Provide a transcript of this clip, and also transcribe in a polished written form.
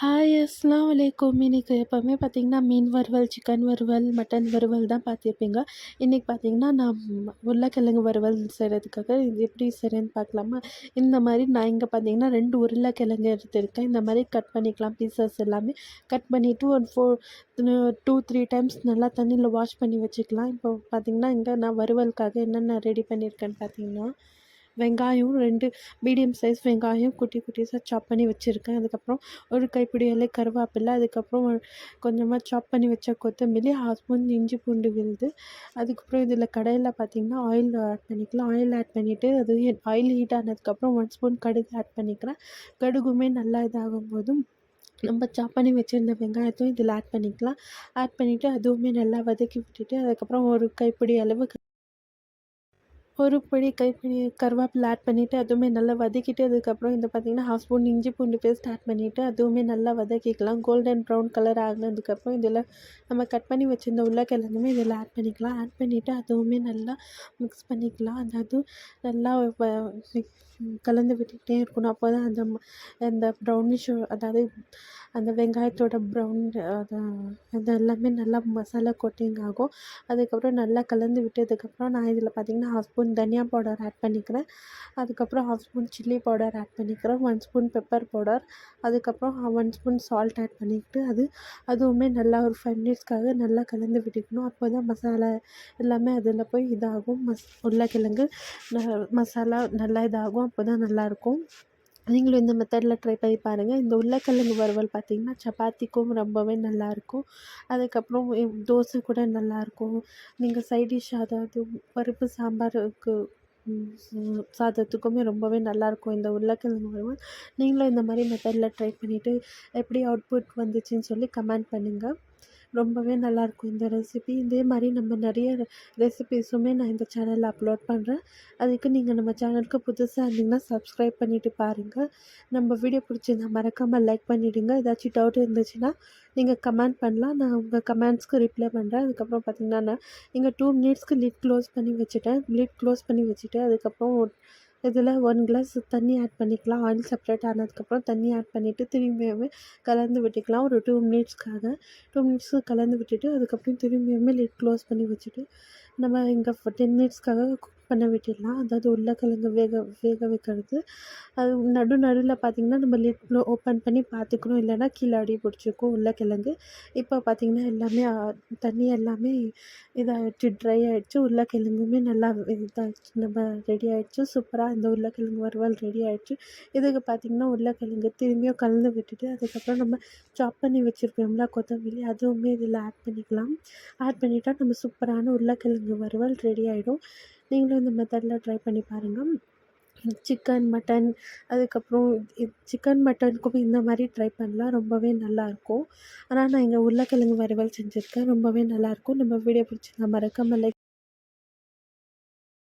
Hi அஸ்ஸலாமு அலைக்கும். இன்னைக்கு எப்போவுமே பார்த்தீங்கன்னா, மீன் வறுவல், சிக்கன் வறுவல், மட்டன் வறுவல் தான் பார்த்துருப்பீங்க. இன்றைக்கி பார்த்தீங்கன்னா, நான் உருளைக்கிழங்கு வறுவல் செய்கிறதுக்காக இது எப்படி செய்கிறேன்னு பார்க்கலாமா? இந்த மாதிரி நான் இங்கே பார்த்தீங்கன்னா 2 உருளைக்கிழங்கு எடுத்திருக்கேன். இந்த மாதிரி கட் பண்ணிக்கலாம் பீசஸ் எல்லாமே. கட் பண்ணிவிட்டு ஒரு 2, 3 டைம்ஸ் நல்லா தண்ணியில் வாஷ் பண்ணி வச்சுக்கலாம். இப்போ பார்த்தீங்கன்னா, இங்கே நான் வறுவலுக்காக என்னென்ன ரெடி பண்ணியிருக்கேன்னு பார்த்தீங்கன்னா, வெங்காயம் 2 மீடியம் சைஸ் வெங்காயம் குட்டி குட்டிஸாக சாப் பண்ணி வச்சுருக்கேன். அதுக்கப்புறம் ஒரு கைப்பிடி கருவேப்பிலை, அதுக்கப்புறம் கொஞ்சமாக சாப் பண்ணி வச்ச கொத்தமல்லி, 1/2 ஸ்பூன் இஞ்சி பூண்டு விழுது. அதுக்கப்புறம் இதில் கடாயில் பார்த்திங்கன்னா ஆயில் ஆட் பண்ணிக்கலாம். ஆயில் ஆட் பண்ணிவிட்டு அது ஆயில் ஹீட் ஆனதுக்கப்புறம் 1 ஸ்பூன் கடுகு ஆட் பண்ணிக்கிறேன். கடுகுமே நல்லா இதாகும்போதும் நம்ம சாப் பண்ணி வச்சுருந்த வெங்காயத்தையும் இதில் ஆட் பண்ணிக்கலாம். ஆட் பண்ணிவிட்டு அதுவுமே நல்லா வதக்கி விட்டுட்டு அதுக்கப்புறம் ஒரு கைப்பிடி அளவு கைப்பிடி கருவேப்பிலை ஆட் பண்ணிவிட்டு அதுவுமே நல்லா வதக்கிட்டு அதுக்கப்புறம் இந்த பார்த்திங்கன்னா 1/2 ஸ்பூன் இஞ்சி பூண்டு பேஸ்ட் ஆட் பண்ணிவிட்டு அதுவுமே நல்லா வதக்கிக்கலாம். கோல்டன் ப்ரௌன் கலர் ஆகினதுக்கப்புறம் இதில் நம்ம கட் பண்ணி வச்சுருந்த உருளைக்கிழங்குமே இதில் ஆட் பண்ணிக்கலாம். ஆட் பண்ணிவிட்டு அதுவுமே நல்லா மிக்ஸ் பண்ணிக்கலாம். அதுவும் நல்லா கலந்து விட்டுக்கிட்டே இருக்கணும். அப்போ தான் அந்த ப்ரௌனிஷ் அதாவது அந்த வெங்காயத்தோட ப்ரௌன் அது எல்லாமே நல்லா மசாலா கோட்டிங் ஆகும். அதுக்கப்புறம் நல்லா கலந்து விட்டதுக்கப்புறம் நான் இதில் பார்த்திங்கன்னா 1/2 ஸ்பூன் தனியா பவுடர் ஆட் பண்ணிக்கிறேன். அதுக்கப்புறம் 1/2 ஸ்பூன் சில்லி பவுடர் ஆட் பண்ணிக்கிறேன். 1 ஸ்பூன் பெப்பர் பவுடர், அதுக்கப்புறம் 1 ஸ்பூன் சால்ட் ஆட் பண்ணிக்கிட்டு அதுவுமே நல்லா ஒரு 5 மினிட்ஸ்க்காக நல்லா கலந்து விட்டுக்கணும். அப்போ தான் மசாலா எல்லாமே அதில் போய் இதாகும். உருளைக்கிழங்கு மசாலா நல்லா இதாகும். அப்போ தான் நல்லாயிருக்கும். நீங்களும் இந்த மெத்தடில் ட்ரை பண்ணி பாருங்கள். இந்த உருளைக்கிழங்கு வறுவல் பார்த்திங்கன்னா சப்பாத்திக்கும் ரொம்பவே நல்லாயிருக்கும். அதுக்கப்புறம் தோசை கூட நல்லாயிருக்கும். நீங்கள் சைட் டிஷ் அதாவது பருப்பு சாம்பாருக்கு சாதத்துக்குமே ரொம்பவே நல்லாயிருக்கும் இந்த உருளைக்கிழங்கு வறுவல். நீங்களும் இந்த மாதிரி மெத்தடில் ட்ரை பண்ணிவிட்டு எப்படி அவுட்புட் வந்துச்சுன்னு சொல்லி கமெண்ட் பண்ணுங்கள். ரொம்பவே நல்லாயிருக்கும் இந்த ரெசிபி. இதே மாதிரி நம்ம நிறைய ரெசிபீஸுமே நான் இந்த சேனலில் அப்லோட் பண்ணுறேன். அதுக்கு நீங்கள் நம்ம சேனலுக்கு புதுசாக இருந்தீங்கன்னா சப்ஸ்கிரைப் பண்ணிவிட்டு பாருங்கள். நம்ம வீடியோ பிடிச்சிருந்தா மறக்காமல் லைக் பண்ணிவிடுங்க. ஏதாச்சும் டவுட் இருந்துச்சுன்னா நீங்கள் கமெண்ட் பண்ணலாம். நான் உங்கள் கமெண்ட்ஸ்க்கு ரிப்ளை பண்ணுறேன். அதுக்கப்புறம் பார்த்திங்கன்னா நான் இங்கே 2 மினிட்ஸ்க்கு லிட் க்ளோஸ் பண்ணி வச்சுட்டு அதுக்கப்புறம் இதில் 1 கிளாஸ் தண்ணி ஆட் பண்ணிக்கலாம். ஆயில் செப்பரேட் ஆனதுக்கப்புறம் தண்ணி ஆட் பண்ணிவிட்டு திரும்பியுமே கலந்து விட்டுக்கலாம் ஒரு 2 மினிட்ஸ்க்காக. 2 மினிட்ஸு கலந்து விட்டுட்டு அதுக்கப்புறம் திரும்பியுமே லிட் க்ளோஸ் பண்ணி வச்சுட்டு நம்ம இங்கே 10 மினிட்ஸ்க்காக குக் பண்ண விட்டுடலாம். அதாவது உருளைக்கிழங்கு வேக வைக்கிறது. அது நடுவில் பார்த்திங்கன்னா நம்ம லிட் ஓப்பன் பண்ணி பார்த்துக்கணும். இல்லைன்னா கீழே அடி பிடிச்சிக்கும் உருளைக்கிழங்கு. இப்போ பார்த்திங்கன்னா எல்லாமே தண்ணி எல்லாமே இதாகிடுச்சு, ட்ரை ஆகிடுச்சு. உருளைக்கிழங்குமே நல்லா இதாகிடுச்சு, நம்ம ரெடி ஆகிடுச்சு. சூப்பராக இந்த உருளைக்கிழங்கு வறுவல் ரெடி ஆகிடுச்சு. இதுக்கு பார்த்திங்கன்னா உருளைக்கிழங்கு திரும்பியும் கலந்து விட்டுட்டு அதுக்கப்புறம் நம்ம சாப் பண்ணி வச்சுருக்கோம்ல கொத்தமல்லி, அதுவுமே இதில் ஆட் பண்ணிக்கலாம். ஆட் பண்ணிட்டா நம்ம சூப்பரான உருளைக்கிழங்கு வறுவல் ரெடி ஆகிடும். நீங்களும் இந்த மெத்தடில் ட்ரை பண்ணி பாருங்கள். சிக்கன், மட்டன் அதுக்கப்புறம் சிக்கன், மட்டனுக்குமே இந்த மாதிரி ட்ரை பண்ணலாம். ரொம்பவே நல்லாயிருக்கும். ஆனால் நான் இங்கே உருளைக்கிழங்கு வறுவல் செஞ்சுருக்கேன். ரொம்பவே நல்லாயிருக்கும். நம்ம வீடியோ பிடிச்சிருந்தா மறக்காமல் லைக்